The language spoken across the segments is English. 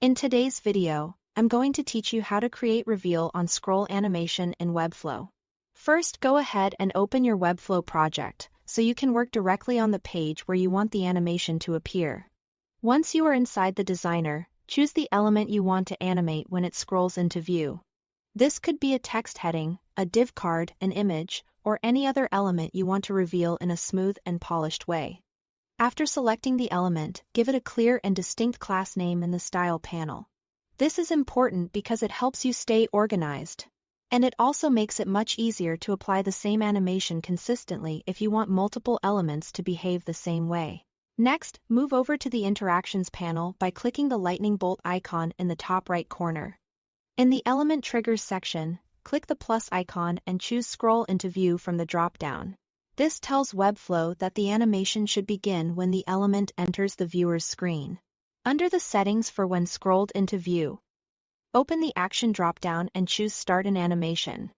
In today's video, I'm going to teach you how to create reveal on scroll animation in Webflow. First, go ahead and open your Webflow project, so you can work directly on the page where you want the animation to appear. Once you are inside the designer, choose the element you want to animate when it scrolls into view. This could be a text heading, a div card, an image, or any other element you want to reveal in a smooth and polished way. After selecting the element, give it a clear and distinct class name in the Style panel. This is important because it helps you stay organized. And it also makes it much easier to apply the same animation consistently if you want multiple elements to behave the same way. Next, move over to the Interactions panel by clicking the lightning bolt icon in the top right corner. In the Element Triggers section, click the plus icon and choose Scroll into View from the drop-down. This tells Webflow that the animation should begin when the element enters the viewer's screen. Under the settings for when scrolled into view, open the Action drop-down and choose Start an Animation.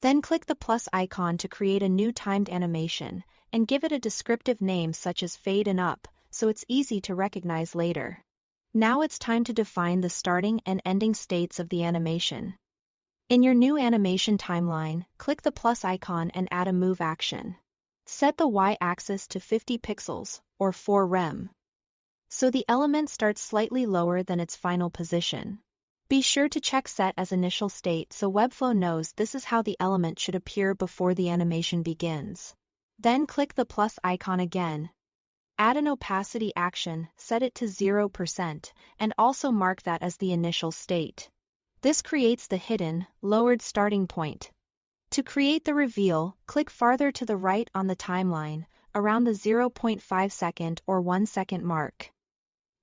Then click the plus icon to create a new timed animation, and give it a descriptive name such as Fade and Up, so it's easy to recognize later. Now it's time to define the starting and ending states of the animation. In your new animation timeline, click the plus icon and add a move action. Set the y-axis to 50 pixels, or 4 rem. So the element starts slightly lower than its final position. Be sure to check Set as Initial State so Webflow knows this is how the element should appear before the animation begins. Then click the plus icon again. Add an opacity action, set it to 0%, and also mark that as the initial state. This creates the hidden, lowered starting point. To create the reveal, click farther to the right on the timeline, around the 0.5 second or 1 second mark.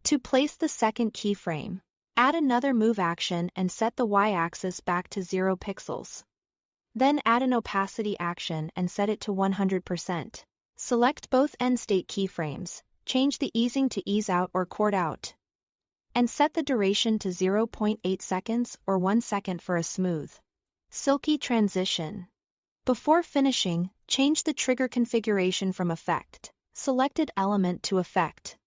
To place the second keyframe, add another move action and set the y-axis back to 0 pixels. Then add an opacity action and set it to 100%. Select both end state keyframes, change the easing to ease out or chord out, and set the duration to 0.8 seconds or 1 second for a smooth, silky transition. Before finishing, change the trigger configuration from Effect, Selected Element to Effect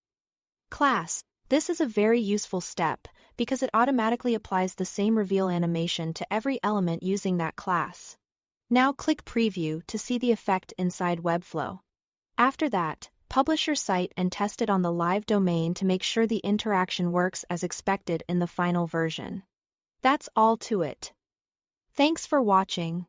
Class. This is a very useful step because it automatically applies the same reveal animation to every element using that class. Now click Preview to see the effect inside Webflow. After that, publish your site and test it on the live domain to make sure the interaction works as expected in the final version. That's all to it. Thanks for watching.